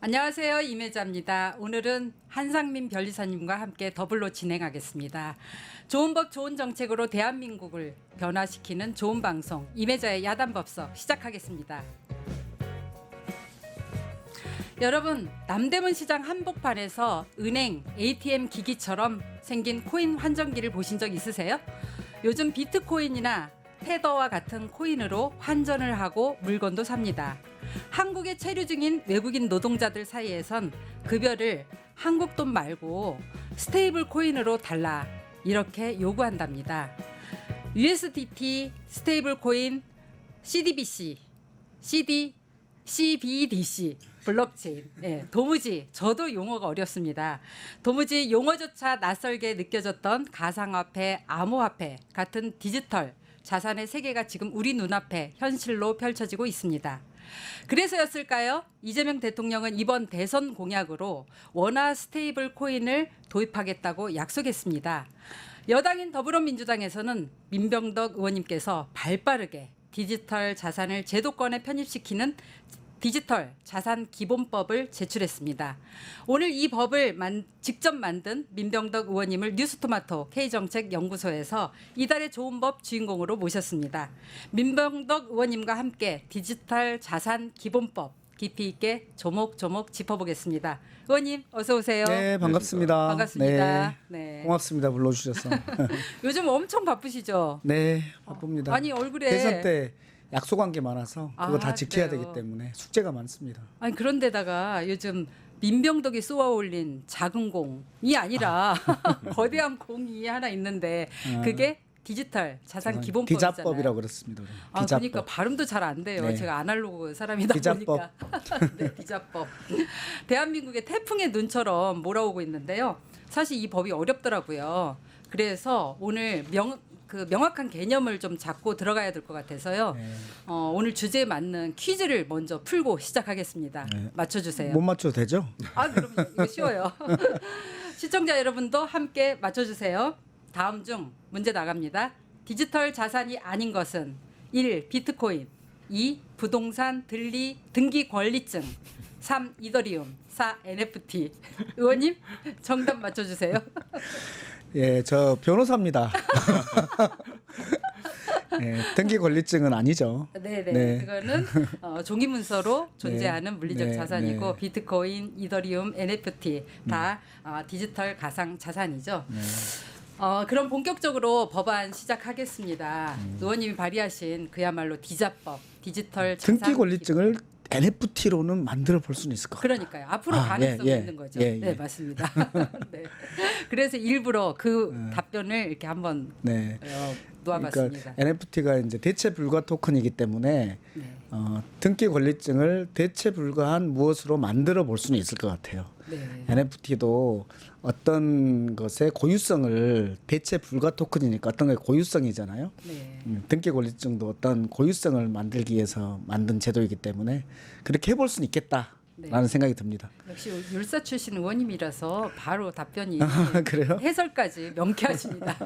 안녕하세요. 임혜자입니다. 오늘은 한상민 변리사님과 함께 더블로 진행하겠습니다. 좋은 법 좋은 정책으로 대한민국을 변화시키는 좋은 방송 임혜자의 야단법석 시작하겠습니다. 여러분, 남대문 시장 한복판에서 은행 ATM 기기처럼 생긴 코인 환전기를 보신 적 있으세요? 요즘 비트코인이나 테더와 같은 코인으로 환전을 하고 물건도 삽니다. 한국에 체류 중인 외국인 노동자들 사이에선 급여를 한국 돈 말고 스테이블 코인으로 달라 이렇게 요구한답니다. USDT, 스테이블 코인, CDBC, CBDC, 블록체인. 도무지 저도 용어가 어렵습니다. 도무지 용어조차 낯설게 느껴졌던 가상화폐, 암호화폐 같은 디지털 자산의 세계가 지금 우리 눈앞에 현실로 펼쳐지고 있습니다. 그래서였을까요? 이재명 대통령은 이번 대선 공약으로 원화 스테이블 코인을 도입하겠다고 약속했습니다. 여당인 더불어민주당에서는 민병덕 의원님께서 발빠르게 디지털 자산을 제도권에 편입시키는 디지털 자산 기본법을 제출했습니다. 오늘 이 법을 직접 만든 민병덕 의원님을 뉴스토마토 K정책연구소에서 이달의 좋은 법 주인공으로 모셨습니다. 민병덕 의원님과 함께 디지털 자산 기본법 깊이 있게 조목조목 짚어보겠습니다. 의원님 어서 오세요. 네, 반갑습니다. 반갑습니다. 네. 고맙습니다. 불러주셔서. 요즘 엄청 바쁘시죠? 네, 바쁩니다. 아니 얼굴에 대선 때 약속한 게 많아서 그거 다 지켜야 그래요? 되기 때문에 숙제가 많습니다. 아니 그런데다가 요즘 민병덕이 쏘아 올린 작은 공이 아니라 거대한 공이 하나 있는데 그게 디지털 자산 기본법이잖아요. 디자법이라고 그렇습니다. 아, 그러니까 발음도 잘 안 돼요. 네. 제가 아날로그 사람이다 디자법. 보니까. 네, 디자법. 대한민국의 태풍의 눈처럼 몰아오고 있는데요. 사실 이 법이 어렵더라고요. 그래서 오늘 명확한 개념을 좀 잡고 들어가야 될 것 같아서요. 네. 오늘 주제에 맞는 퀴즈를 먼저 풀고 시작하겠습니다. 네. 맞춰주세요. 못 맞춰도 되죠? 아, 그럼요. 이거 쉬워요. 시청자 여러분도 함께 맞춰주세요. 다음 중 문제 나갑니다. 디지털 자산이 아닌 것은 1. 비트코인, 2. 부동산 등기 권리증, 3. 이더리움, 4. NFT. 의원님 정답 맞춰주세요. 예, 저 변호사입니다. 네, 등기 권리증은 아니죠. 네네. 네. 그거는 종이 문서로 존재하는 네. 물리적 네. 자산이고 네. 비트코인, 이더리움, NFT 다 디지털 가상 자산이죠. 네. 그럼 본격적으로 법안 시작하겠습니다. 의원님이 발의하신 그야말로 디자법, 디지털 자산 등기 권리증을 NFT로는 만들어 볼 수는 있을 것 같아요. 그러니까요. 앞으로 가능성이 있는 거죠. 네, 맞습니다. 네. 그래서 일부러 그 답변을 이렇게 한번 네. 놓아봤습니다. 그러니까 NFT가 이제 대체 불가 토큰이기 때문에 네. 등기 권리증을 대체 불가한 무엇으로 만들어 볼 수는 있을 것 같아요. 네. NFT도 어떤 것의 고유성을 대체 불가 토큰이니까 어떤 게 고유성이잖아요. 네. 등기 권리증도 어떤 고유성을 만들기 위해서 만든 제도이기 때문에 그렇게 해볼 수는 있겠다라는 생각이 듭니다. 역시 율사 출신 의원님이라서 바로 답변이 그래요? 해설까지 명쾌하십니다.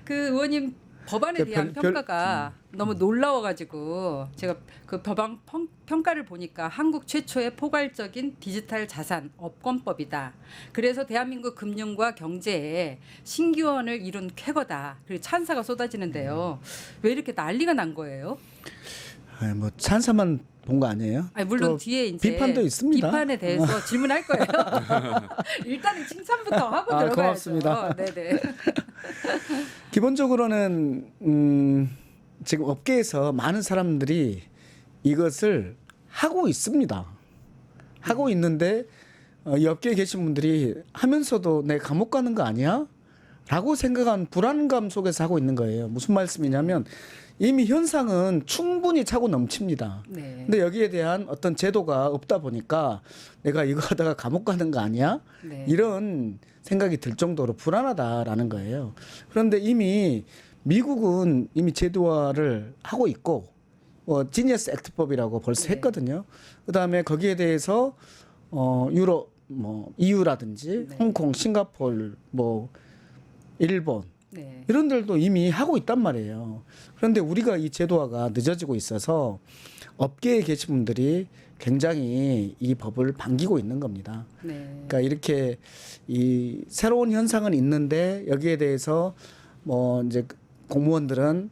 그 의원님 법안에 대한 평가가 너무 놀라워가지고 제가 그 법안 평가를 보니까 한국 최초의 포괄적인 디지털 자산 업권법이다. 그래서 대한민국 금융과 경제에 신기원을 이룬 쾌거다. 그리고 찬사가 쏟아지는데요. 왜 이렇게 난리가 난 거예요? 뭐 찬사만 본 거 아니에요? 아니, 물론 또 뒤에 이제 비판도 있습니다. 비판에 대해서 질문할 거예요. 일단은 칭찬부터 하고 들어가야죠. 고맙습니다. 네네. 기본적으로는 지금 업계에서 많은 사람들이 이것을 하고 있습니다. 하고 있는데 이 업계에 계신 분들이 하면서도 내 감옥 가는 거 아니야? 라고 생각한 불안감 속에서 하고 있는 거예요. 무슨 말씀이냐면 이미 현상은 충분히 차고 넘칩니다. 네. 근데 여기에 대한 어떤 제도가 없다 보니까 내가 이거 하다가 감옥 가는 거 아니야? 네. 이런 생각이 들 정도로 불안하다라는 거예요. 그런데 이미 미국은 이미 제도화를 하고 있고 지니어스 액트법이라고 벌써 네. 했거든요. 그다음에 거기에 대해서 유럽 뭐 EU라든지 네. 홍콩, 싱가포르, 뭐 일본 네. 이런 데도 이미 하고 있단 말이에요. 그런데 우리가 이 제도화가 늦어지고 있어서 업계에 계신 분들이 굉장히 이 법을 반기고 있는 겁니다. 네. 그러니까 이렇게 이 새로운 현상은 있는데 여기에 대해서 뭐 이제 공무원들은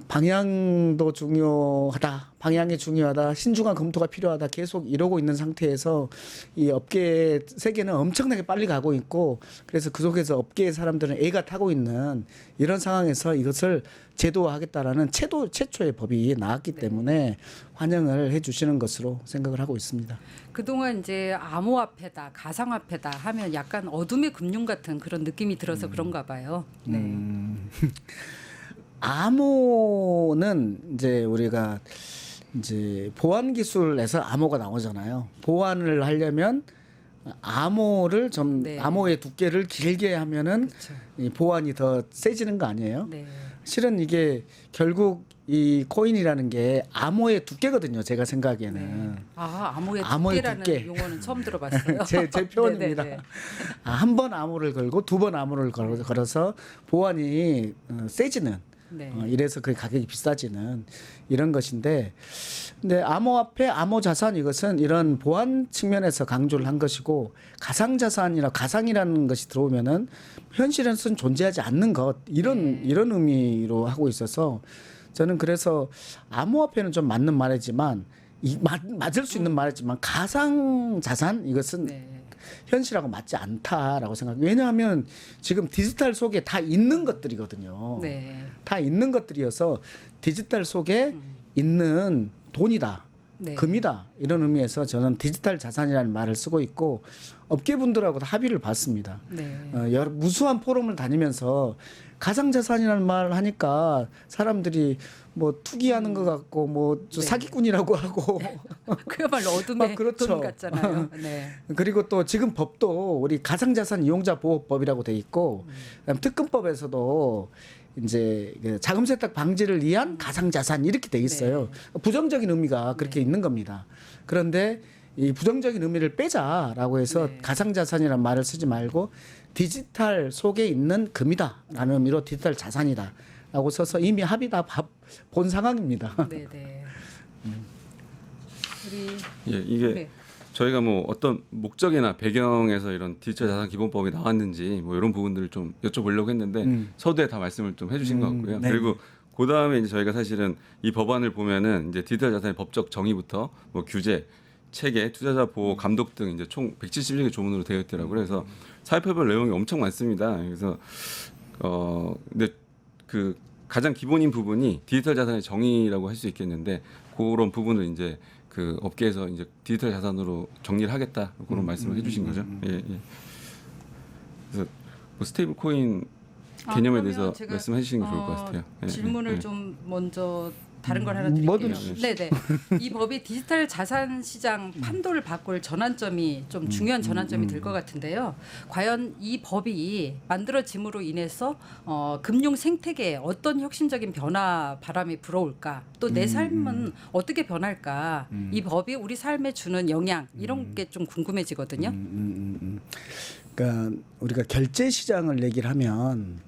방향도 중요하다, 방향이 중요하다, 신중한 검토가 필요하다 계속 이러고 있는 상태에서 이 업계 세계는 엄청나게 빨리 가고 있고 그래서 그 속에서 업계의 사람들은 애가 타고 있는 이런 상황에서 이것을 제도화하겠다라는 최초의 법이 나왔기 때문에 환영을 해주시는 것으로 생각을 하고 있습니다. 그동안 이제 암호화폐다, 가상화폐다 하면 약간 어둠의 금융 같은 그런 느낌이 들어서 그런가 봐요. 네. 암호는 이제 우리가 이제 보안 기술에서 암호가 나오잖아요. 보안을 하려면 암호를 좀 네. 암호의 두께를 길게 하면은 그렇죠. 이 보안이 더 세지는 거 아니에요? 네. 실은 이게 결국 이 코인이라는 게 암호의 두께거든요. 제가 생각에는. 암호의 암호의 두께라는 두께. 용어는 처음 들어봤어요. 제 표현입니다. 네네네. 한 번 암호를 걸고 두 번 암호를 걸어서 보안이 세지는. 네. 이래서 그 가격이 비싸지는 이런 것인데, 근데 암호화폐, 암호자산 이것은 이런 보안 측면에서 강조를 한 것이고 가상자산이나 가상이라는 것이 들어오면은 현실에서는 존재하지 않는 것 이런 의미로 하고 있어서 저는 그래서 암호화폐는 좀 맞는 말이지만 맞을 수 있는 말이지만 가상자산 이것은 네. 현실하고 맞지 않다라고 생각해요. 왜냐하면 지금 디지털 속에 다 있는 것들이거든요. 네. 다 있는 것들이어서 디지털 속에 있는 돈이다. 네. 금이다. 이런 의미에서 저는 디지털 자산이라는 말을 쓰고 있고 업계분들하고도 합의를 봤습니다. 네. 여러 무수한 포럼을 다니면서 가상자산이라는 말을 하니까 사람들이 뭐 투기하는 것 같고 뭐 네. 사기꾼이라고 하고 그야말로 어둠의 그렇죠. 돈 같잖아요. 네. 그리고 또 지금 법도 우리 가상자산 이용자 보호법이라고 돼 있고 그다음 특검법에서도 이제 그 자금 세탁 방지를 위한 가상자산 이렇게 돼 있어요. 부정적인 의미가 그렇게 있는 겁니다. 그런데 이 부정적인 의미를 빼자라고 해서 가상자산이라는 말을 쓰지 말고 디지털 속에 있는 금이다라는 의미로 디지털 자산이다라고 써서 이미 합의 다 본 상황입니다. 네. 우리 예, 이게 네. 저희가 뭐 어떤 목적이나 배경에서 이런 디지털 자산 기본법이 나왔는지 뭐 이런 부분들을 좀 여쭤보려고 했는데 서두에 다 말씀을 좀 해주신 것 같고요. 네. 그리고 그 다음에 이제 저희가 사실은 이 법안을 보면은 이제 디지털 자산의 법적 정의부터 뭐 규제, 체계, 투자자 보호, 감독 등 이제 총 171개 조문으로 되어 있더라고요. 그래서 살펴볼 내용이 엄청 많습니다. 그래서 근데 그 가장 기본인 부분이 디지털 자산의 정의라고 할 수 있겠는데 그런 부분을 이제 그 업계에서 이제 디지털 자산으로 정리를 하겠다 그런 말씀을 해주신 거죠. 예. 그래서 뭐 스테이블 코인 개념에 그러면 대해서 제가, 말씀해 주시는 게 좋을 것 같아요. 예, 질문을 예. 좀 먼저 다른 걸 하나 드릴게요. 뭐든 네네. 이 법이 디지털 자산 시장 판도를 바꿀 전환점이 좀 중요한 전환점이 될 것 같은데요. 과연 이 법이 만들어짐으로 인해서 금융 생태계에 어떤 혁신적인 변화 바람이 불어올까? 또 내 삶은 어떻게 변할까? 이 법이 우리 삶에 주는 영향 이런 게 좀 궁금해지거든요. 그러니까 우리가 결제 시장을 얘기를 하면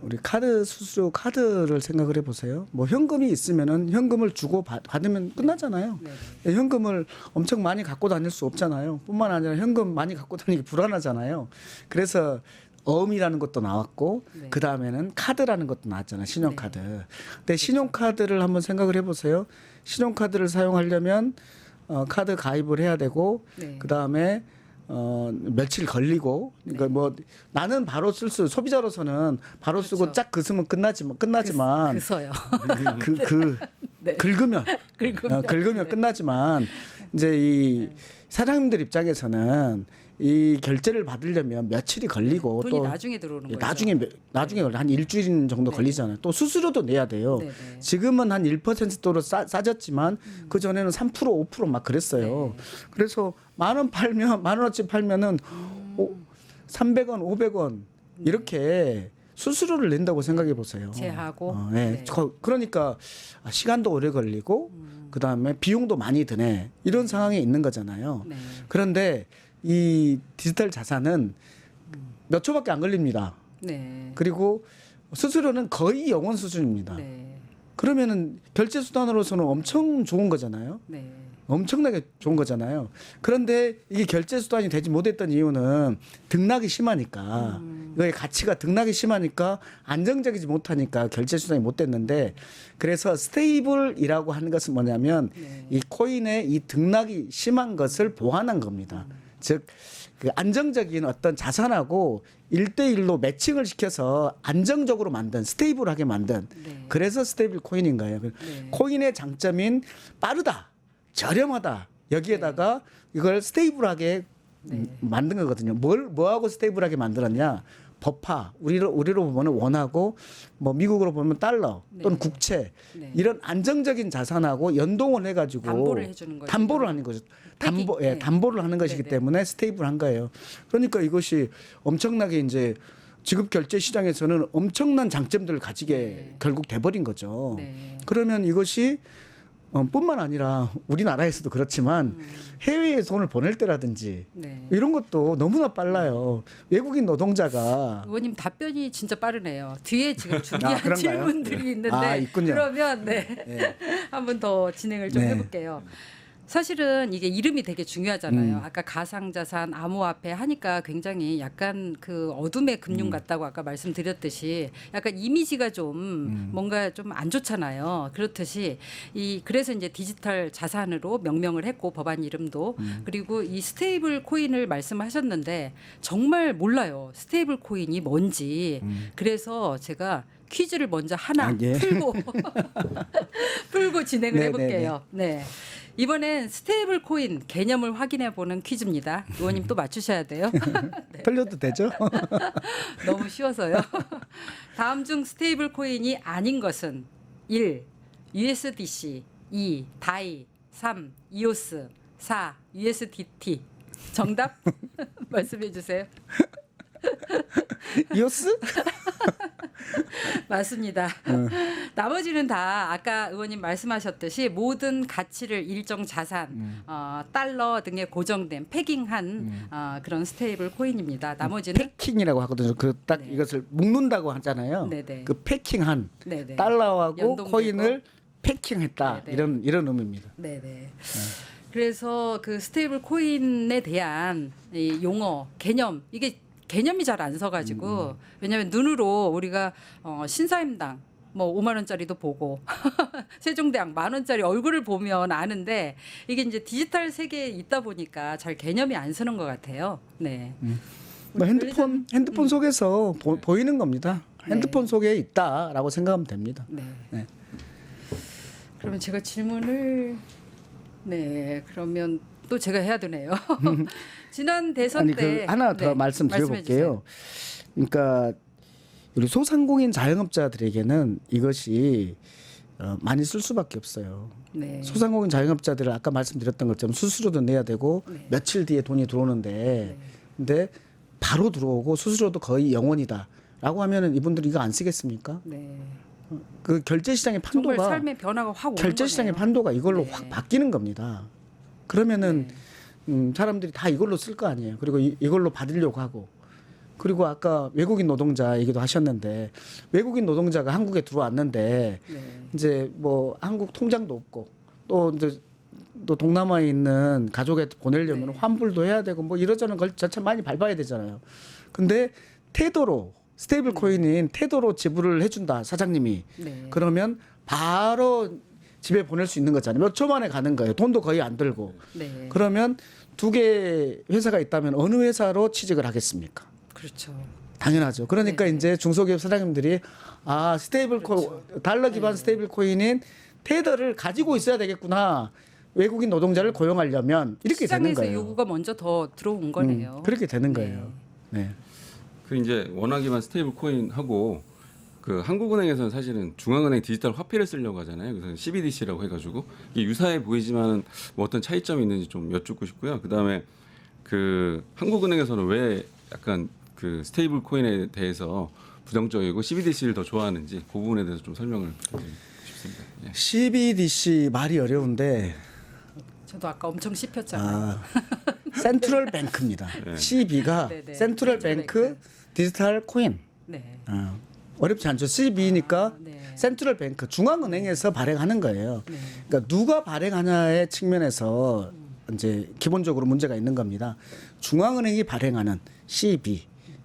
우리 카드 수수료 카드를 생각을 해보세요. 뭐 현금이 있으면은 현금을 주고 받으면 끝나잖아요. 네. 현금을 엄청 많이 갖고 다닐 수 없잖아요. 뿐만 아니라 현금 많이 갖고 다니기 불안하잖아요. 그래서 어음이라는 것도 나왔고 네. 그 다음에는 카드라는 것도 나왔잖아요. 신용카드. 근데 신용카드를 한번 생각을 해보세요. 신용카드를 사용하려면 카드 가입을 해야 되고 네. 그 다음에 며칠 걸리고 그러니까 뭐 나는 바로 쓸 수 소비자로서는 바로 쓰고 그렇죠. 짝 그으면 끝나지만 그서요. 네. 긁으면 긁으면. 끝나지만 이제 이 사장님들 입장에서는 이 결제를 받으려면 며칠이 걸리고 돈이 또 나중에 들어오는 거죠. 나중에 한 일주일 정도 걸리잖아요. 또 수수료도 내야 돼요. 네네. 지금은 한 1%로 싸졌지만 그 전에는 3% 5% 막 그랬어요. 그래서 10,000원 팔면 10,000원어치 팔면은 300원, 500원 이렇게 수수료를 낸다고 생각해 보세요. 제하고. 네. 네. 그러니까 시간도 오래 걸리고 그다음에 비용도 많이 드네. 이런 상황에 있는 거잖아요. 네. 그런데 이 디지털 자산은 몇 초밖에 안 걸립니다. 네. 그리고 수수료는 거의 영원 수준입니다. 네. 그러면은 결제 수단으로서는 엄청 좋은 거잖아요. 네. 엄청나게 좋은 거잖아요. 그런데 이게 결제 수단이 되지 못했던 이유는 등락이 심하니까 이거의 가치가 등락이 심하니까 안정적이지 못하니까 결제 수단이 못 됐는데 그래서 스테이블이라고 하는 것은 뭐냐면 이 코인의 이 등락이 심한 것을 보완한 겁니다. 즉 그 안정적인 어떤 자산하고 1대1로 매칭을 시켜서 안정적으로 만든 스테이블하게 만든 그래서 스테이블 코인인 거예요. 코인의 장점인 빠르다. 저렴하다. 여기에다가 이걸 스테이블하게 만든 거거든요. 뭐하고 스테이블하게 만들었냐? 법화, 우리로 보면 원하고 뭐 미국으로 보면 달러 또는 국채 이런 안정적인 자산하고 연동을 해가지고 담보를 해주는 거죠. 담보를 하는 거죠. 네. 담보를 하는 것이기 때문에 스테이블한 거예요. 그러니까 이것이 엄청나게 이제 지급 결제 시장에서는 엄청난 장점들을 가지게 결국 돼버린 거죠. 그러면 이것이 뿐만 아니라 우리나라에서도 그렇지만 해외에 돈을 보낼 때라든지 이런 것도 너무나 빨라요. 외국인 노동자가 의원님 답변이 진짜 빠르네요. 뒤에 지금 준비한 그런가요? 질문들이 있는데 있군요. 그러면 한번 더 진행을 좀 해볼게요. 사실은 이게 이름이 되게 중요하잖아요. 아까 가상자산, 암호화폐 하니까 굉장히 약간 그 어둠의 금융 같다고 아까 말씀드렸듯이 약간 이미지가 좀 뭔가 좀 안 좋잖아요. 그렇듯이 그래서 이제 디지털 자산으로 명명을 했고 법안 이름도 그리고 이 스테이블 코인을 말씀하셨는데 정말 몰라요. 스테이블 코인이 뭔지. 그래서 제가 퀴즈를 먼저 하나 풀고 진행을 해볼게요. 네. 이번엔 스테이블 코인 개념을 확인해 보는 퀴즈입니다. 의원님 또 맞추셔야 돼요. 틀려도 되죠? 너무 쉬워서요. 다음 중 스테이블 코인이 아닌 것은 1. USDC 2. 다이 3. 이오스 4. USDT 정답 말씀해 주세요. 이오스? 맞습니다. 나머지는 다 아까 의원님 말씀하셨듯이 모든 가치를 일정 자산, 달러 등에 고정된 패깅한 그런 스테이블 코인입니다. 나머지는 패킹이라고 하거든요. 그 딱 이것을 묶는다고 하잖아요. 그 패킹한 달러하고 연동되고. 코인을 패킹했다 이런 의미입니다. 네네. 그래서 그 스테이블 코인에 대한 이 용어 개념 이게 개념이 잘 안 서가지고 왜냐하면 눈으로 우리가 신사임당 뭐 5만 원짜리도 보고 세종대왕 10,000원짜리 얼굴을 보면 아는데 이게 이제 디지털 세계에 있다 보니까 잘 개념이 안 서는 것 같아요. 네. 뭐 핸드폰 속에서 보이는 겁니다. 핸드폰 속에 있다라고 생각하면 됩니다. 네. 그러면 제가 질문을 그러면 또 제가 해야 되네요. 지난 대선 때 하나 더 말씀드려볼게요. 그러니까 우리 소상공인 자영업자들에게는 이것이 많이 쓸 수밖에 없어요. 소상공인 자영업자들은 아까 말씀드렸던 것처럼 수수료도 내야 되고 며칠 뒤에 돈이 들어오는데 근데 바로 들어오고 수수료도 거의 0원이다라고 하면은 이분들이 이거 안 쓰겠습니까? 그 결제 시장의 판도가 정말 삶의 변화가 확 오는 결제 시장의 거네요. 판도가 이걸로 확 바뀌는 겁니다. 그러면은 사람들이 다 이걸로 쓸 거 아니에요. 그리고 이걸로 받으려고 하고. 그리고 아까 외국인 노동자 얘기도 하셨는데 외국인 노동자가 한국에 들어왔는데 이제 뭐 한국 통장도 없고 또 이제 또 동남아에 있는 가족에 보내려면 환불도 해야 되고 뭐 이러저런 걸 자체 많이 밟아야 되잖아요. 근데 태도로 스테이블 코인인 태도로 지불을 해준다 사장님이 그러면 바로 집에 보낼 수 있는 거잖아요. 몇 초 만에 가는 거예요. 돈도 거의 안 들고. 그러면 두 개 회사가 있다면 어느 회사로 취직을 하겠습니까? 그렇죠. 당연하죠. 그러니까 이제 중소기업 사장님들이 스테이블 달러 기반 스테이블 코인인 테더를 가지고 있어야 되겠구나. 외국인 노동자를 고용하려면 이렇게 되는 거예요. 시장에서 요구가 먼저 더 들어온 거네요. 그렇게 되는 거예요. 그 이제 원화 기반 스테이블 코인하고 그 한국은행에서는 사실은 중앙은행 디지털 화폐를 쓰려고 하잖아요. 그래서 CBDC라고 해가지고 이게 유사해 보이지만 뭐 어떤 차이점이 있는지 좀 여쭙고 싶고요. 그 다음에 그 한국은행에서는 왜 약간 그 스테이블 코인에 대해서 부정적이고 CBDC를 더 좋아하는지 그 부분에 대해서 좀 설명을 드리고 싶습니다. CBDC 말이 어려운데 저도 아까 엄청 씹혔잖아요. 센트럴 뱅크입니다. CB가 센트럴 뱅크 디지털 코인. 어렵지 않죠. CB니까 센트럴 뱅크 중앙은행에서 발행하는 거예요. 네. 그러니까 누가 발행하냐의 측면에서 이제 기본적으로 문제가 있는 겁니다. 중앙은행이 발행하는 CB,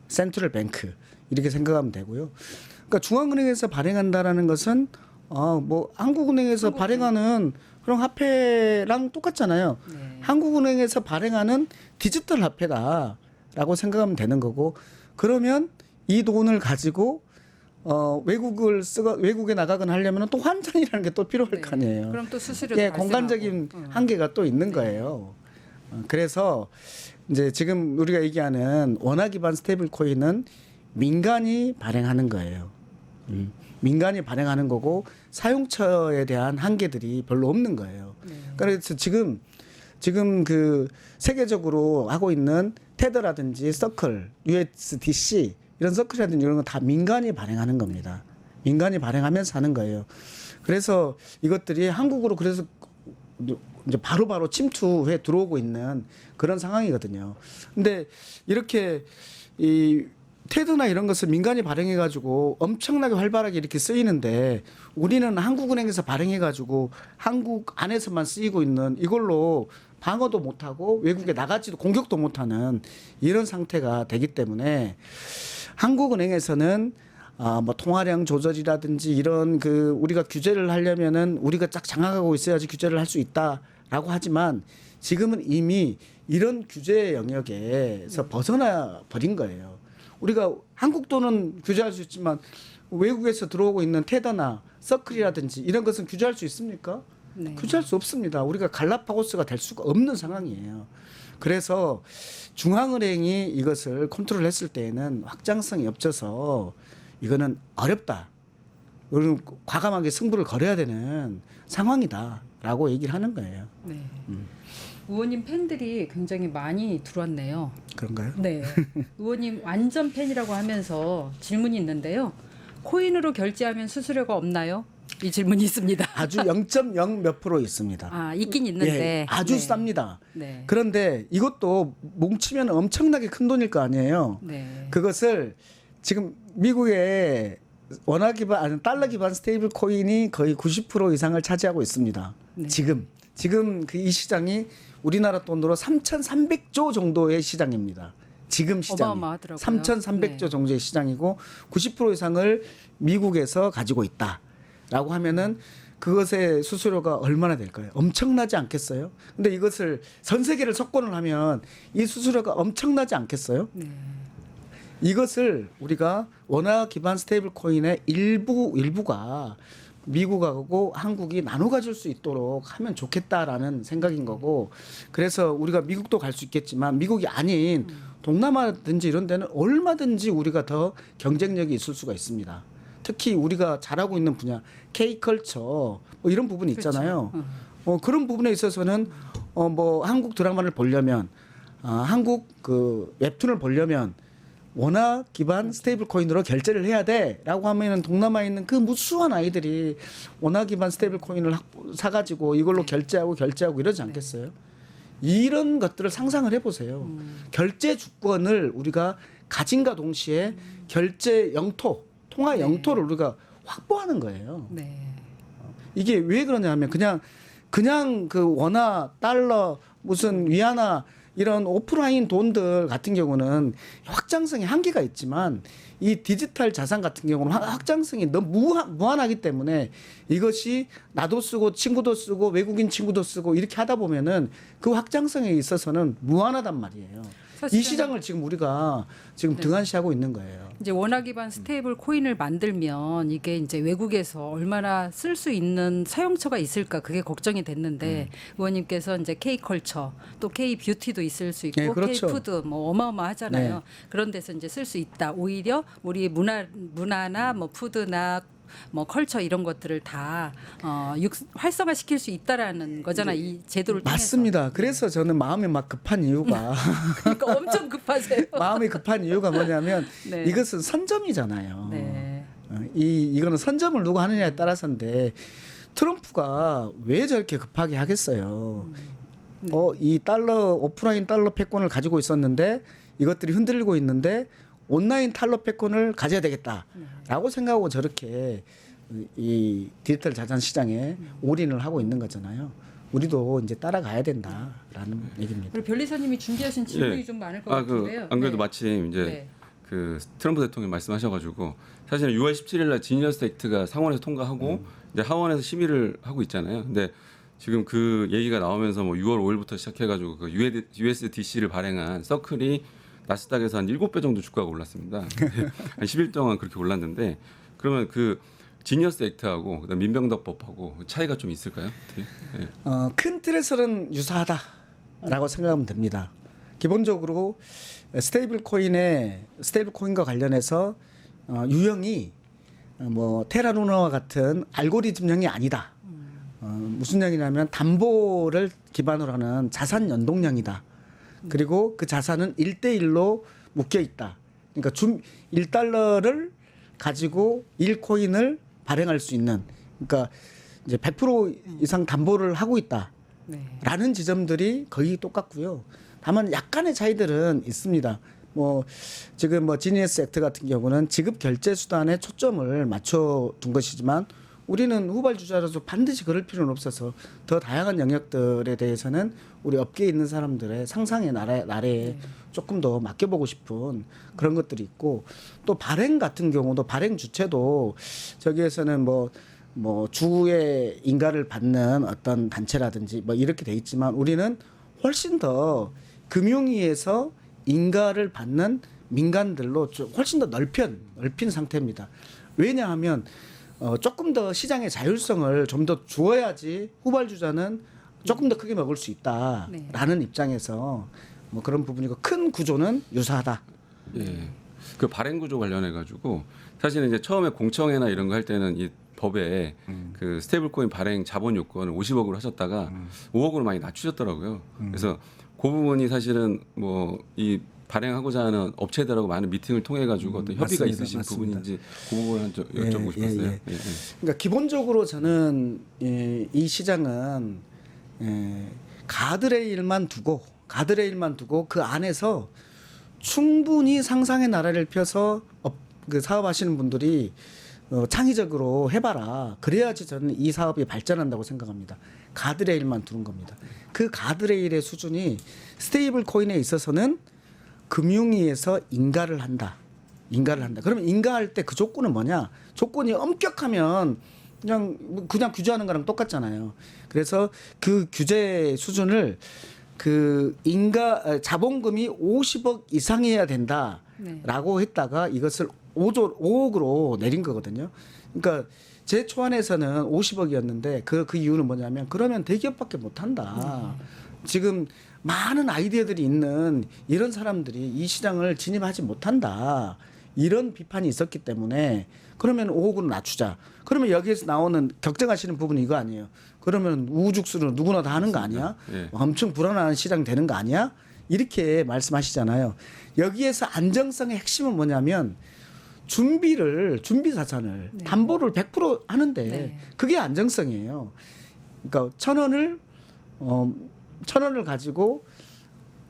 센트럴 뱅크 이렇게 생각하면 되고요. 그러니까 중앙은행에서 발행한다라는 것은 뭐 한국은행에서 발행하는 그런 화폐랑 똑같잖아요. 네. 한국은행에서 발행하는 디지털 화폐다라고 생각하면 되는 거고 그러면 이 돈을 가지고 외국에 나가거나 하려면 또 환전이라는 게 또 필요할 거 아니에요. 그럼 또 수수료도 예, 발생하고. 공간적인 한계가 또 있는 거예요. 그래서 이제 지금 우리가 얘기하는 원화 기반 스테이블 코인은 민간이 발행하는 거예요. 민간이 발행하는 거고 사용처에 대한 한계들이 별로 없는 거예요. 그래서 지금 그 세계적으로 하고 있는 테더라든지 서클, USDC 이런 서클이라든지 이런 건 다 민간이 발행하는 겁니다. 민간이 발행하면서 하는 거예요. 그래서 이것들이 한국으로 그래서 이제 바로바로 침투해 들어오고 있는 그런 상황이거든요. 근데 이렇게 이 테드나 이런 것을 민간이 발행해 가지고 엄청나게 활발하게 이렇게 쓰이는데 우리는 한국은행에서 발행해 가지고 한국 안에서만 쓰이고 있는 이걸로 방어도 못하고 외국에 나가지도 공격도 못하는 이런 상태가 되기 때문에 한국은행에서는 뭐 통화량 조절이라든지 이런 그 우리가 규제를 하려면은 우리가 쫙 장악하고 있어야지 규제를 할 수 있다라고 하지만 지금은 이미 이런 규제 영역에서 벗어나 버린 거예요. 우리가 한국 돈은 규제할 수 있지만 외국에서 들어오고 있는 테더나 서클이라든지 이런 것은 규제할 수 있습니까? 네. 규제할 수 없습니다. 우리가 갈라파고스가 될 수가 없는 상황이에요. 그래서 중앙은행이 이것을 컨트롤했을 때에는 확장성이 없어서 이거는 어렵다. 우리는 과감하게 승부를 걸어야 되는 상황이다라고 얘기를 하는 거예요. 네. 의원님 팬들이 굉장히 많이 들어왔네요. 그런가요? 네. 의원님 완전 팬이라고 하면서 질문이 있는데요. 코인으로 결제하면 수수료가 없나요? 이 질문이 있습니다. 아주 0.0 몇 프로 있습니다. 아, 있긴 있는데. 예, 아주 네. 쌉니다. 네. 그런데 이것도 뭉치면 엄청나게 큰 돈일 거 아니에요. 네. 그것을 지금 미국의 원화 기반 아니 달러 기반 스테이블 코인이 거의 90% 이상을 차지하고 있습니다. 네. 지금 그 이 시장이 우리나라 돈으로 3,300조 정도의 시장입니다. 지금 시장이 어마어마하더라고요. 3,300조 네. 정도의 시장이고 90% 이상을 미국에서 가지고 있다라고 하면은 그것의 수수료가 얼마나 될까요? 엄청나지 않겠어요? 근데 이것을 전 세계를 석권을 하면 이 수수료가 엄청나지 않겠어요? 네. 이것을 우리가 원화 기반 스테이블 코인의 일부가 미국하고 한국이 나눠 가질 수 있도록 하면 좋겠다라는 생각인 거고 그래서 우리가 미국도 갈 수 있겠지만 미국이 아닌 동남아든지 이런 데는 얼마든지 우리가 더 경쟁력이 있을 수가 있습니다. 특히 우리가 잘하고 있는 분야 K컬처 뭐 이런 부분이 있잖아요. 그런 부분에 있어서는 뭐 한국 드라마를 보려면 한국 그 웹툰을 보려면 원화 기반 스테이블 코인으로 결제를 해야 돼라고 하면은 동남아에 있는 그 무수한 아이들이 원화 기반 스테이블 코인을 사가지고 이걸로 결제하고 이러지 않겠어요? 이런 것들을 상상을 해보세요. 결제 주권을 우리가 가진과 동시에 결제 영토, 통화 영토를 우리가 확보하는 거예요. 네. 이게 왜 그러냐면 그냥 그 원화, 달러, 무슨 위안화 이런 오프라인 돈들 같은 경우는 확장성이 한계가 있지만 이 디지털 자산 같은 경우는 확장성이 너무 무한하기 때문에 이것이 나도 쓰고 친구도 쓰고 외국인 친구도 쓰고 이렇게 하다 보면은 그 확장성에 있어서는 무한하단 말이에요. 이 시장을 지금 우리가 지금 등한시하고 있는 거예요. 이제 원화 기반 스테이블 코인을 만들면 이게 이제 외국에서 얼마나 쓸 수 있는 사용처가 있을까 그게 걱정이 됐는데 의원님께서 이제 K컬처 또 K뷰티도 있을 수 있고 네, 그렇죠. K푸드 뭐 어마어마하잖아요. 네. 그런 데서 이제 쓸 수 있다. 오히려 우리 문화나 뭐 푸드나 뭐 컬처 이런 것들을 다 활성화시킬 수 있다라는 거잖아. 이 제도를 통해서. 맞습니다. 그래서 저는 마음이 막 급한 이유가 그러니까 엄청 급하세요. 마음이 급한 이유가 뭐냐면 네. 이것은 선점이잖아요. 네. 이거는 선점을 누가 하느냐에 따라서인데 트럼프가 왜 저렇게 급하게 하겠어요. 이 오프라인 달러 패권을 가지고 있었는데 이것들이 흔들리고 있는데 온라인 달러 패권을 가져야 되겠다라고 생각하고 저렇게 이 디지털 자산 시장에 올인을 하고 있는 거잖아요. 우리도 이제 따라가야 된다라는 얘기입니다. 그리고 변리사님이 준비하신 질문이 예. 좀 많을 것 같은데요. 안 그래도 네. 마침 이제 네. 그 트럼프 대통령이 말씀하셔가지고 사실은 6월 17일 날 지니어스 액트가 상원에서 통과하고 이제 하원에서 심의를 하고 있잖아요. 근데 지금 그 얘기가 나오면서 뭐 6월 5일부터 시작해가지고 그 USDC를 발행한 서클이 나스닥에서 한 7배 정도 주가가 올랐습니다. 한 10일 동안 그렇게 올랐는데 그러면 그 지니어스 액트하고 그다음 민병덕법하고 차이가 좀 있을까요? 어떻게? 네. 큰 틀에서는 유사하다라고 생각하면 됩니다. 기본적으로 스테이블 코인과 관련해서 유형이 뭐 테라루나와 같은 알고리즘형이 아니다. 무슨 얘기냐면 담보를 기반으로 하는 자산 연동형이다. 그리고 그 자산은 1대1로 묶여 있다. 그러니까 1달러를 가지고 1코인을 발행할 수 있는, 그러니까 이제 100% 이상 담보를 하고 있다라는 네. 지점들이 거의 똑같고요. 다만 약간의 차이들은 있습니다. 뭐 지금 뭐 지니어스 액트 같은 경우는 지급 결제 수단에 초점을 맞춰 둔 것이지만 우리는 후발주자라서 반드시 그럴 필요는 없어서 더 다양한 영역들에 대해서는 우리 업계에 있는 사람들의 상상의 나래에 조금 더 맡겨보고 싶은 그런 것들이 있고, 또 발행 같은 경우도 발행 주체도 저기에서는 뭐 주의 인가를 받는 어떤 단체라든지 뭐 이렇게 돼 있지만 우리는 훨씬 더 금융위에서 인가를 받는 민간들로 훨씬 더 넓힌 상태입니다. 왜냐하면 조금 더 시장의 자율성을 좀 더 주어야지 후발주자는 조금 더 크게 먹을 수 있다라는 네. 입장에서 뭐 그런 부분이고, 큰 구조는 유사하다. 예. 그 발행 구조 관련해 가지고 사실은 이제 처음에 공청회나 이런 거 할 때는 이 법에 그 스테이블코인 발행 자본 요건을 50억으로 하셨다가 5억으로 많이 낮추셨더라고요. 그래서 그 부분이 사실은 뭐 이 발행하고자 하는 업체들하고 많은 미팅을 통해 가지고 어떤 협의가 맞습니다. 있으신 맞습니다. 부분인지 그 부분을 좀 여쭤보고 싶었어요. 예. 그러니까 기본적으로 저는 이 시장은 가드레일만 두고 그 안에서 충분히 상상의 나라를 펴서 그 사업하시는 분들이 창의적으로 해봐라. 그래야지 저는 이 사업이 발전한다고 생각합니다. 가드레일만 두는 겁니다. 그 가드레일의 수준이 스테이블 코인에 있어서는 금융위에서 인가를 한다. 그러면 인가할 때 그 조건은 뭐냐? 조건이 엄격하면 그냥 규제하는 거랑 똑같잖아요. 그래서 그 규제 수준을 그 자본금이 50억 이상이어야 된다라고 했다가 이것을 5억으로 내린 거거든요. 그러니까 제 초안에서는 50억이었는데 그 이유는 뭐냐면 그러면 대기업밖에 못 한다. 지금 많은 아이디어들이 있는 이런 사람들이 이 시장을 진입하지 못한다. 이런 비판이 있었기 때문에 그러면 5억으로 낮추자. 그러면 여기에서 나오는 격정하시는 부분이 이거 아니에요. 그러면 우후죽순으로 누구나 다 하는 거 아니야? 예. 엄청 불안한 시장 되는 거 아니야? 이렇게 말씀하시잖아요. 여기에서 안정성의 핵심은 뭐냐면 준비 자산을 담보를 100% 하는데 그게 안정성이에요. 그러니까 1,000원을 가지고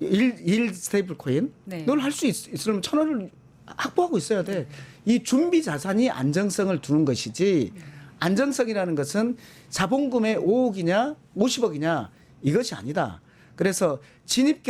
1 스테이블 코인 널 할 수 있으면 1,000원을 확보하고 있어야 돼. 이 준비 자산이 안정성을 두는 것이지, 안정성이라는 것은 자본금의 5억이냐 50억이냐 이것이 아니다. 그래서 진입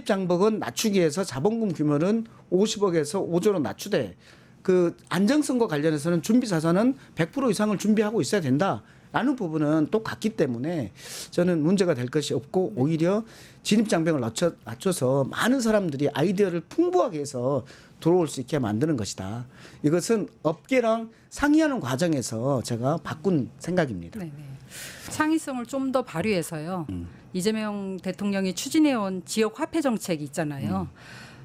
장벽은 낮추기 위해서 자본금 규모는 50억에서 5조로 낮추되 그 안정성과 관련해서는 준비 자산은 100% 이상을 준비하고 있어야 된다라는 부분은 똑같기 때문에 저는 문제가 될 것이 없고, 오히려 진입 장벽을 낮춰서 많은 사람들이 아이디어를 풍부하게 해서 들어올 수 있게 만드는 것이다. 이것은 업계랑 상의하는 과정에서 제가 바꾼 생각입니다. 네네. 창의성을 좀 더 발휘해서요. 이재명 대통령이 추진해온 지역 화폐 정책이 있잖아요.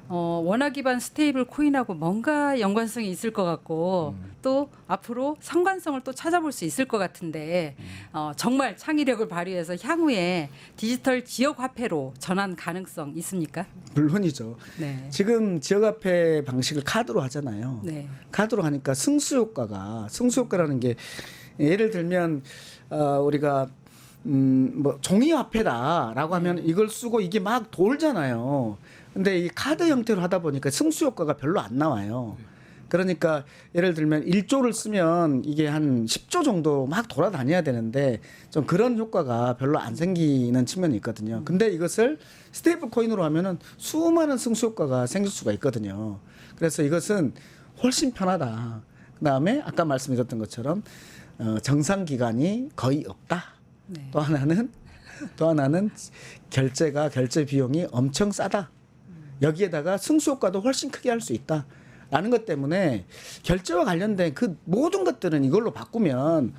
원화 기반 스테이블 코인하고 뭔가 연관성이 있을 것 같고 또 앞으로 상관성을 또 찾아볼 수 있을 것 같은데 정말 창의력을 발휘해서 향후에 디지털 지역 화폐로 전환 가능성 있습니까? 물론이죠. 네. 지금 지역화폐 방식을 카드로 하잖아요. 네. 카드로 하니까 승수효과라는 게 예를 들면 우리가 뭐 종이화폐다라고 하면 이걸 쓰고 이게 막 돌잖아요. 근데 이 카드 형태로 하다 보니까 승수효과가 별로 안 나와요. 그러니까 예를 들면 1조를 쓰면 이게 한 10조 정도 막 돌아다녀야 되는데 좀 그런 효과가 별로 안 생기는 측면이 있거든요. 근데 이것을 스테이블 코인으로 하면은 수많은 승수 효과가 생길 수가 있거든요. 그래서 이것은 훨씬 편하다. 그다음에 아까 말씀드렸던 것처럼 정상 기간이 거의 없다. 네. 또 하나는 결제 비용이 엄청 싸다. 여기에다가 승수 효과도 훨씬 크게 할 수 있다. 라는 것 때문에 결제와 관련된 그 모든 것들은 이걸로 바꾸면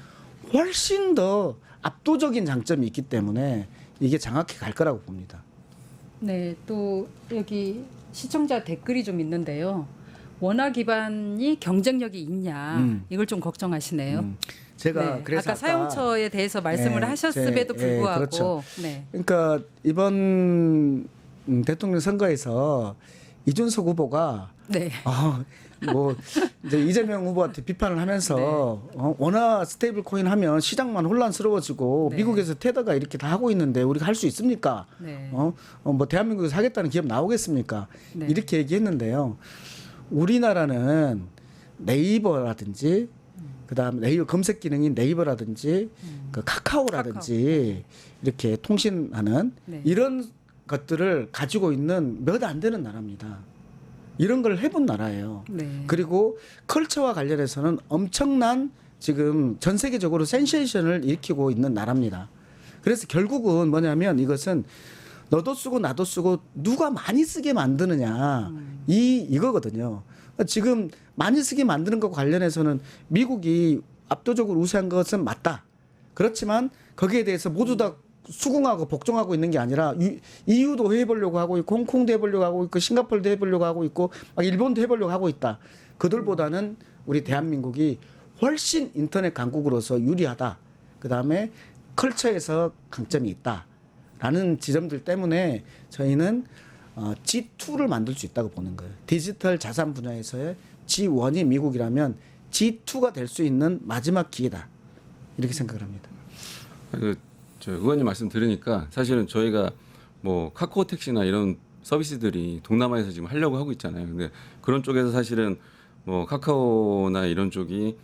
훨씬 더 압도적인 장점이 있기 때문에 이게 장악해 갈 거라고 봅니다. 네, 또 여기 시청자 댓글이 좀 있는데요. 원화 기반이 경쟁력이 있냐 이걸 좀 걱정하시네요. 제가 네, 그래서 아까 사용처에 대해서 말씀을 네, 하셨음에도 불구하고 그렇죠. 네. 그러니까 이번 대통령 선거에서 이준석 후보가 네. 뭐 이제 이재명 후보한테 비판을 하면서 원화 스테이블 코인 하면 시장만 혼란스러워지고 네. 미국에서 테더가 이렇게 다 하고 있는데 우리가 할 수 있습니까? 네. 뭐 대한민국에서 하겠다는 기업 나오겠습니까? 네. 이렇게 얘기했는데요. 우리나라는 네이버라든지 그다음 네이버 검색 기능인 네이버라든지 그 카카오라든지 이렇게 통신하는 네. 이런 것들을 가지고 있는 몇 안 되는 나라입니다. 이런 걸 해본 나라예요. 네. 그리고 컬처와 관련해서는 엄청난 지금 전 세계적으로 센세이션을 일으키고 있는 나라입니다. 그래서 결국은 뭐냐면 이것은 너도 쓰고 나도 쓰고 누가 많이 쓰게 만드느냐 이거거든요. 지금 많이 쓰게 만드는 것과 관련해서는 미국이 압도적으로 우세한 것은 맞다. 그렇지만 거기에 대해서 모두 다 수긍하고 복종하고 있는 게 아니라 EU도 해보려고 하고 있고 홍콩도 해보려고 하고 있고 싱가포르도 해보려고 하고 있고 막 일본도 해보려고 하고 있다. 그들보다는 우리 대한민국이 훨씬 인터넷 강국으로서 유리하다. 그다음에 컬처에서 강점이 있다라는 지점들 때문에 저희는 G2를 만들 수 있다고 보는 거예요. 디지털 자산 분야에서의 G1이 미국이라면 G2가 될 수 있는 마지막 기회다. 이렇게 생각을 합니다. 저 의원님 말씀 들으니까 사실은 저희가 뭐 카카오 택시나 이런 서비스들이 동남아에서 지금 하려고 하고 있잖아요. 근데 그런 쪽에서 사실은 뭐 카카오나 이런 쪽이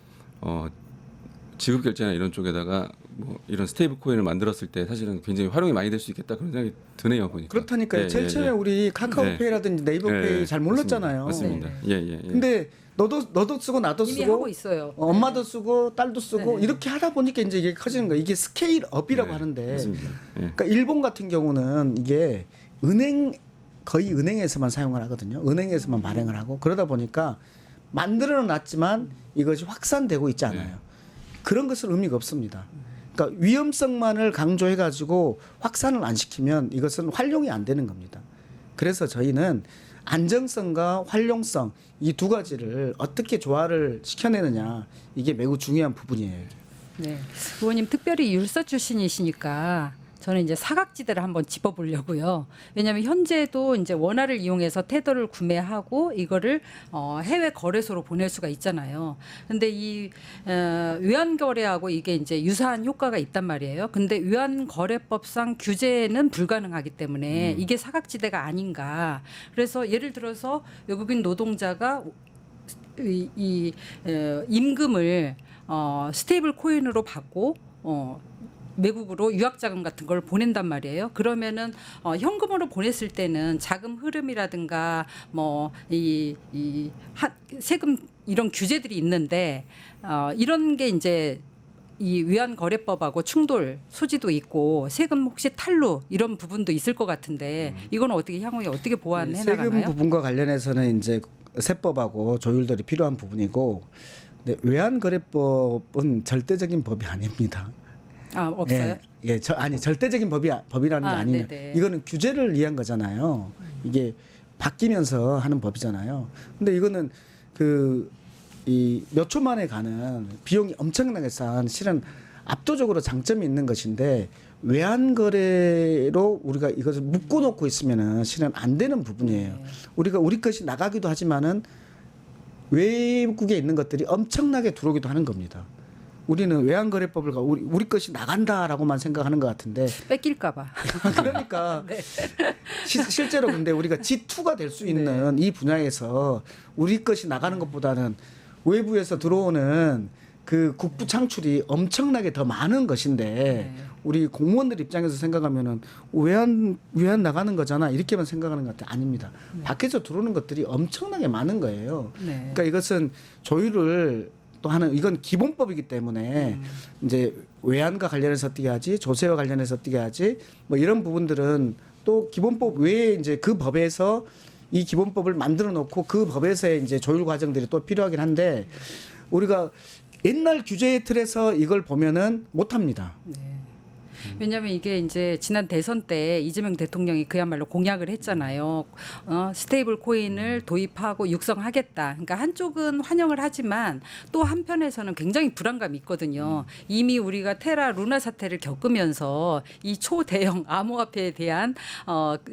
지급 결제나 이런 쪽에다가 뭐 이런 스테이블 코인을 만들었을 때 사실은 굉장히 활용이 많이 될 수 있겠다 그런 생각이 드네요 보니까. 그렇다니까요. 제일 처음에 우리 카카오페이라든지 네이버페이 잘 몰랐잖아요. 맞습니다. 예. 근데 너도 쓰고 나도 이미 쓰고 하고 있어요. 엄마도 쓰고 딸도 쓰고 네. 이렇게 하다 보니까 이제 이게 커지는 거예요. 이게 스케일업이라고 하는데. 맞습니다. 예. 그러니까 일본 같은 경우는 이게 거의 은행에서만 사용을 하거든요. 은행에서만 발행을 하고 그러다 보니까 만들어 놨지만 이것이 확산되고 있지 않아요. 그런 것은 의미가 없습니다. 그러니까 위험성만을 강조해 가지고 확산을 안 시키면 이것은 활용이 안 되는 겁니다. 그래서 저희는 안정성과 활용성 이 두 가지를 어떻게 조화를 시켜내느냐 이게 매우 중요한 부분이에요. 네. 의원님 특별히 율사 출신이시니까 저는 이제 사각지대를 한번 짚어보려고요. 왜냐하면 현재도 이제 원화를 이용해서 테더를 구매하고 이거를 해외 거래소로 보낼 수가 있잖아요. 근데 이 외환 거래하고 이게 이제 유사한 효과가 있단 말이에요. 근데 외환 거래법상 규제는 불가능하기 때문에 이게 사각지대가 아닌가. 그래서 예를 들어서 외국인 노동자가 임금을 스테이블 코인으로 받고 외국으로 유학자금 같은 걸 보낸단 말이에요. 그러면은 현금으로 보냈을 때는 자금 흐름이라든가 뭐 세금 이런 규제들이 있는데 이런 게 이제 이 외환거래법하고 충돌 소지도 있고 세금 혹시 탈루 이런 부분도 있을 것 같은데 이건 어떻게 향후에 어떻게 보완해 나가나요? 세금 부분과 관련해서는 이제 세법하고 조율들이 필요한 부분이고, 근데 외환거래법은 절대적인 법이 아닙니다. 없어요? 아니 절대적인 법이라는 게 아니에요. 네네. 이거는 규제를 위한 거잖아요. 이게 바뀌면서 하는 법이잖아요. 근데 이거는 이 몇 초 만에 가는 비용이 엄청나게 싼 실은 압도적으로 장점이 있는 것인데 외환 거래로 우리가 이것을 묶어 놓고 있으면은 실은 안 되는 부분이에요. 우리가 우리 것이 나가기도 하지만은 외국에 있는 것들이 엄청나게 들어오기도 하는 겁니다. 우리는 외환거래법을 우리 것이 나간다라고만 생각하는 것 같은데 뺏길까봐. 그러니까 네. 실제로 근데 우리가 G2가 될 수 있는 이 분야에서 우리 것이 나가는 것보다는 외부에서 들어오는 그 국부 창출이 엄청나게 더 많은 것인데 우리 공무원들 입장에서 생각하면은 외환 나가는 거잖아 이렇게만 생각하는 것 같아. 아닙니다. 밖에서 들어오는 것들이 엄청나게 많은 거예요. 네. 그러니까 이것은 조율을 또 하는 이건 기본법이기 때문에 이제 외환과 관련해서 어떻게 하지, 조세와 관련해서 어떻게 하지, 뭐 이런 부분들은 또 기본법 외에 이제 그 법에서 이 기본법을 만들어 놓고 그 법에서의 이제 조율 과정들이 또 필요하긴 한데 우리가 옛날 규제의 틀에서 이걸 보면은 못 합니다. 네. 왜냐하면 이게 이제 지난 대선 때 이재명 대통령이 그야말로 공약을 했잖아요. 스테이블 코인을 도입하고 육성하겠다. 그러니까 한쪽은 환영을 하지만 또 한편에서는 굉장히 불안감이 있거든요. 이미 우리가 테라 루나 사태를 겪으면서 이 초대형 암호화폐에 대한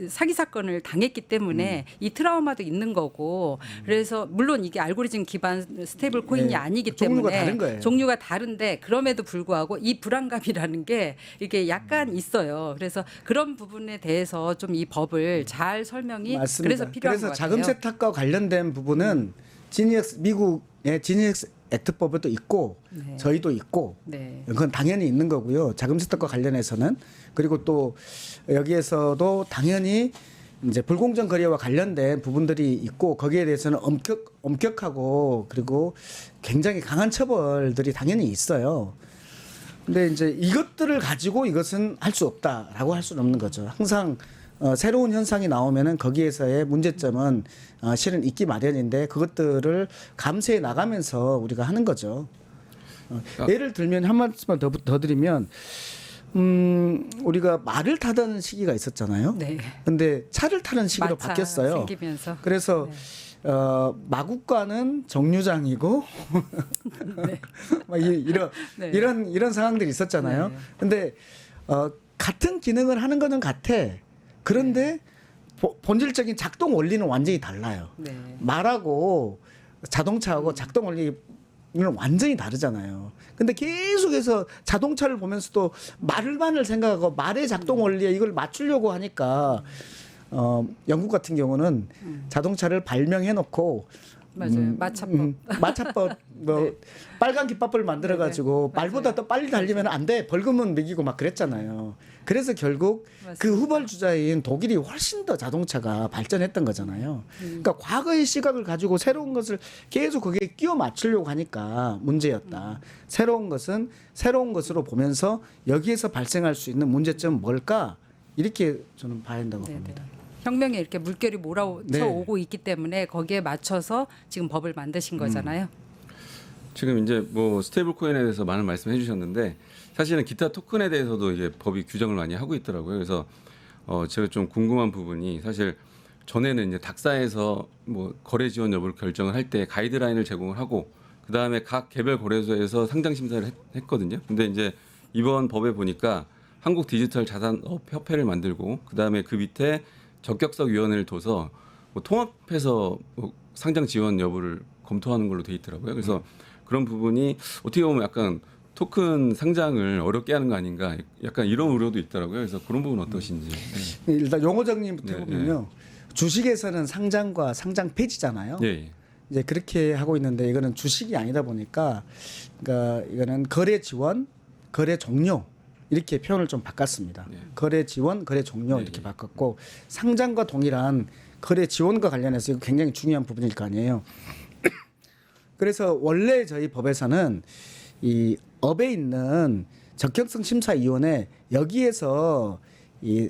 사기 사건을 당했기 때문에 이 트라우마도 있는 거고 그래서 물론 이게 알고리즘 기반 스테이블 코인이 네. 아니기 종류가 때문에 다른 거예요. 종류가 다른데 그럼에도 불구하고 이 불안감이라는 게 이게 약간 있어요. 그래서 그런 부분에 대해서 좀 이 법을 잘 설명이 맞습니다. 그래서 필요한 것 그래서 같아요. 자금 세탁과 관련된 부분은 미국의 지니엑스 액트법에도 있고 네. 저희도 있고 네. 그건 당연히 있는 거고요. 자금 세탁과 관련해서는 그리고 또 여기에서도 당연히 이제 불공정 거래와 관련된 부분들이 있고 거기에 대해서는 엄격하고 그리고 굉장히 강한 처벌들이 당연히 있어요. 근데 이제 이것들을 가지고 이것은 할 수 없다라고 할 수는 없는 거죠. 항상 새로운 현상이 나오면은 거기에서의 문제점은 실은 있기 마련인데 그것들을 감수해 나가면서 우리가 하는 거죠. 예를 들면 한 말씀만 더 드리면 우리가 말을 타던 시기가 있었잖아요. 네. 근데 차를 타는 시기로 마차 바뀌었어요. 생기면서. 그래서 네. 마국과는 정류장이고 네. 막 네. 이런 상황들이 있었잖아요. 네. 근데 같은 기능을 하는 거는 같아. 그런데 본질적인 작동 원리는 완전히 달라요. 네. 말하고 자동차하고 작동 원리는 완전히 다르잖아요. 근데 계속해서 자동차를 보면서도 말만을 생각하고 말의 작동 원리에 이걸 맞추려고 하니까 영국 같은 경우는 자동차를 발명해 놓고 맞아요. 마차법. 마차법 뭐 빨간 깃밥을 만들어 가지고 네네. 말보다 더 빨리 달리면 안 돼. 벌금은 매기고 막 그랬잖아요. 그래서 결국 맞습니다. 그 후발 주자인 독일이 훨씬 더 자동차가 발전했던 거잖아요. 그러니까 과거의 시각을 가지고 새로운 것을 계속 거기에 끼워 맞추려고 하니까 문제였다. 새로운 것은 새로운 것으로 보면서 여기에서 발생할 수 있는 문제점은 뭘까? 이렇게 저는 봐야 한다고 네네. 봅니다. 혁명에 이렇게 물결이 몰아쳐 네. 오고 있기 때문에 거기에 맞춰서 지금 법을 만드신 거잖아요. 지금 이제 뭐 스테이블 코인에 대해서 많은 말씀해 주셨는데 사실은 기타 토큰에 대해서도 이게 법이 규정을 많이 하고 있더라고요. 그래서 제가 좀 궁금한 부분이 사실 전에는 이제 닥사에서 뭐 거래 지원 여부를 결정을 할 때 가이드라인을 제공을 하고 그 다음에 각 개별 거래소에서 상장 심사를 했거든요. 근데 이제 이번 법에 보니까 한국 디지털 자산업 협회를 만들고 그 다음에 그 밑에 적격석 위원회를 둬서 뭐 통합해서 뭐 상장 지원 여부를 검토하는 걸로 돼 있더라고요. 그래서 그런 부분이 어떻게 보면 약간 토큰 상장을 어렵게 하는 거 아닌가 약간 이런 우려도 있더라고요. 그래서 그런 부분 어떠신지. 네. 일단 용어 정리부터 네, 보면요. 주식에서는 상장과 상장 폐지잖아요. 예, 예. 이제 그렇게 하고 있는데 이거는 주식이 아니다 보니까 그러니까 이거는 거래 지원, 거래 종료 이렇게 표현을 좀 바꿨습니다. 네. 거래 지원, 거래 종료 네, 이렇게 네. 바꿨고 상장과 동일한 거래 지원과 관련해서 이거 굉장히 중요한 부분일 거 아니에요. 그래서 원래 저희 법에서는 이 업에 있는 적격성 심사위원회 여기에서 이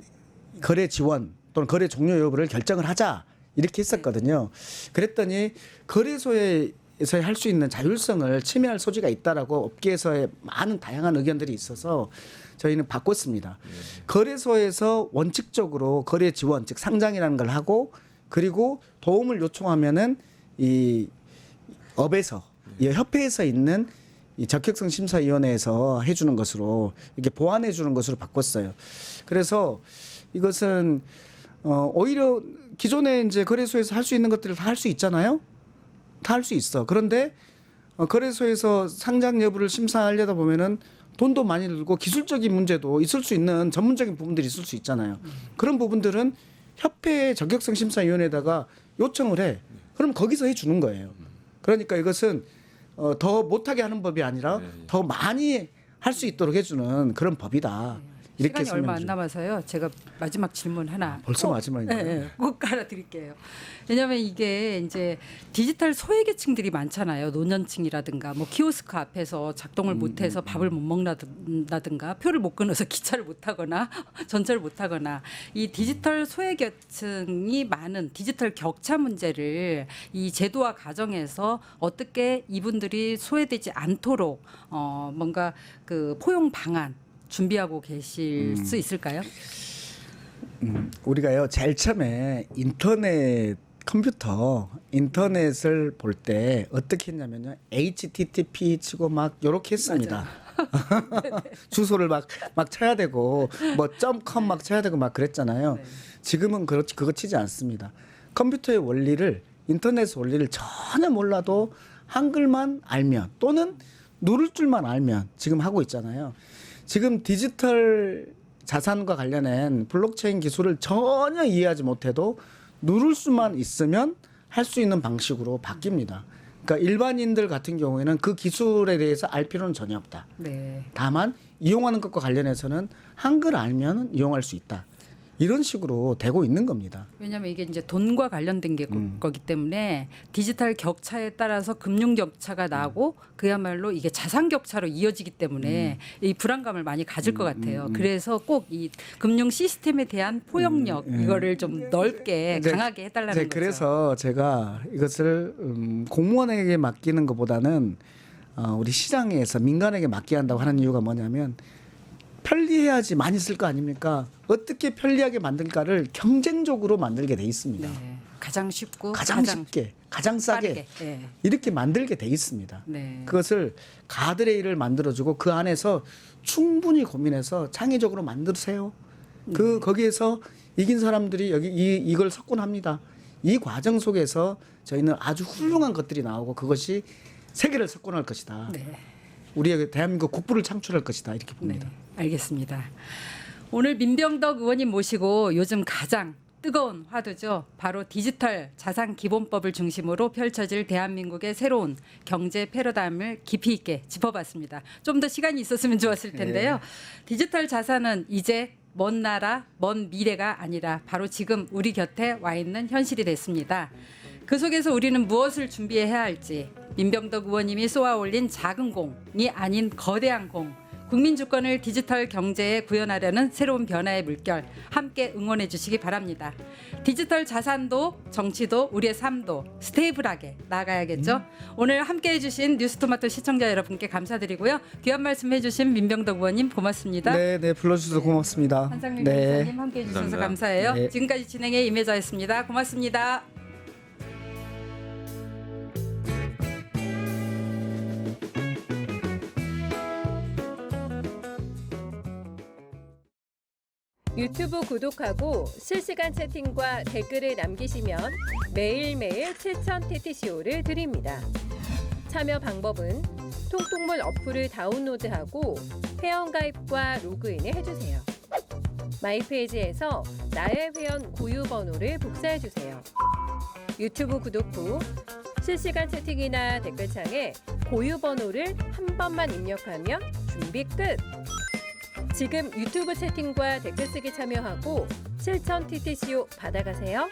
거래 지원 또는 거래 종료 여부를 결정을 하자 이렇게 했었거든요. 그랬더니 거래소에서 할 수 있는 자율성을 침해할 소지가 있다라고 업계에서의 많은 다양한 의견들이 있어서 저희는 바꿨습니다. 거래소에서 원칙적으로 거래 지원 즉 상장이라는 걸 하고 그리고 도움을 요청하면은 이 업에서 이 협회에서 있는 이 적격성 심사위원회에서 해주는 것으로 이렇게 보완해 주는 것으로 바꿨어요. 그래서 이것은 오히려 기존에 이제 거래소에서 할 수 있는 것들을 다 할 수 있잖아요. 다 할 수 있어. 그런데 거래소에서 상장 여부를 심사하려다 보면은 돈도 많이 들고 기술적인 문제도 있을 수 있는 전문적인 부분들이 있을 수 있잖아요. 그런 부분들은 협회 저격성 심사위원회에다가 요청을 해. 그럼 거기서 해주는 거예요. 그러니까 이것은 더 못하게 하는 법이 아니라 더 많이 할 수 있도록 해주는 그런 법이다. 이렇게 시간이 얼마 안 설명해 남아서요. 제가 마지막 질문 하나. 벌써 마지막인가요? 네, 꼭 깔아드릴게요. 왜냐하면 이게 이제 디지털 소외계층들이 많잖아요. 노년층이라든가 뭐 키오스크 앞에서 작동을 못해서 밥을 못 먹는다든가 표를 못 끊어서 기차를 못 타거나 전철을 못 타거나 이 디지털 소외계층이 많은 디지털 격차 문제를 이 제도와 가정에서 어떻게 이분들이 소외되지 않도록 뭔가 그 포용 방안 준비하고 계실 수 있을까요? 우리가요 제일 처음에 인터넷을 볼 때 어떻게 했냐면요 HTTP 치고 막 요렇게 했습니다. 주소를 막 쳐야 되고 뭐 .com 막 쳐야 되고 막 그랬잖아요. 네. 지금은 그거 치지 않습니다. 컴퓨터의 원리를 인터넷 원리를 전혀 몰라도 한글만 알면 또는 누를 줄만 알면 지금 하고 있잖아요. 지금 디지털 자산과 관련된 블록체인 기술을 전혀 이해하지 못해도 누를 수만 있으면 할 수 있는 방식으로 바뀝니다. 그러니까 일반인들 같은 경우에는 그 기술에 대해서 알 필요는 전혀 없다. 네. 다만 이용하는 것과 관련해서는 한글 알면 이용할 수 있다. 이런 식으로 되고 있는 겁니다. 왜냐하면 이게 이제 돈과 관련된 게 거기 때문에 디지털 격차에 따라서 금융 격차가 나고 그야말로 이게 자산 격차로 이어지기 때문에 이 불안감을 많이 가질 것 같아요. 그래서 꼭 이 금융 시스템에 대한 포용력 이거를 좀 넓게 네, 강하게 해달라는 거죠. 그래서 제가 이것을 공무원에게 맡기는 것보다는 우리 시장에서 민간에게 맡겨야 한다고 하는 이유가 뭐냐면 편리해야지 많이 쓸 거 아닙니까? 어떻게 편리하게 만들까를 경쟁적으로 만들게 돼 있습니다. 네. 가장 쉽고 가장 쉽게, 가장 싸게 빠르게. 네. 이렇게 만들게 돼 있습니다. 네. 그것을 가드레일을 만들어주고 그 안에서 충분히 고민해서 창의적으로 만드세요. 거기에서 이긴 사람들이 여기 이걸 석권합니다. 이 과정 속에서 저희는 아주 훌륭한 것들이 나오고 그것이 세계를 석권할 것이다. 네. 우리의 대한민국 국부를 창출할 것이다 이렇게 봅니다. 네, 알겠습니다. 오늘 민병덕 의원님 모시고 요즘 가장 뜨거운 화두죠. 바로 디지털 자산 기본법을 중심으로 펼쳐질 대한민국의 새로운 경제 패러다임을 깊이 있게 짚어봤습니다. 좀 더 시간이 있었으면 좋았을 텐데요. 디지털 자산은 이제 먼 나라, 먼 미래가 아니라 바로 지금 우리 곁에 와 있는 현실이 됐습니다. 그 속에서 우리는 무엇을 준비해야 할지 민병덕 의원님이 쏘아올린 작은 공이 아닌 거대한 공, 국민 주권을 디지털 경제에 구현하려는 새로운 변화의 물결 함께 응원해 주시기 바랍니다. 디지털 자산도 정치도 우리의 삶도 스테이블하게 나아가야겠죠. 오늘 함께해 주신 뉴스토마토 시청자 여러분께 감사드리고요. 귀한 말씀해 주신 민병덕 의원님 고맙습니다. 네, 불러주셔서 고맙습니다. 한상민 네. 변호사님 함께해 주셔서 감사합니다. 감사해요. 네. 지금까지 진행의 임혜자였습니다. 고맙습니다. 유튜브 구독하고 실시간 채팅과 댓글을 남기시면 매일매일 7천 TTCO를 드립니다. 참여 방법은 통통물 어플을 다운로드하고 회원가입과 로그인을 해주세요. 마이페이지에서 나의 회원 고유 번호를 복사해주세요. 유튜브 구독 후 실시간 채팅이나 댓글창에 고유 번호를 한 번만 입력하면 준비 끝! 지금 유튜브 채팅과 댓글 쓰기 참여하고 실천 TTCO 받아가세요.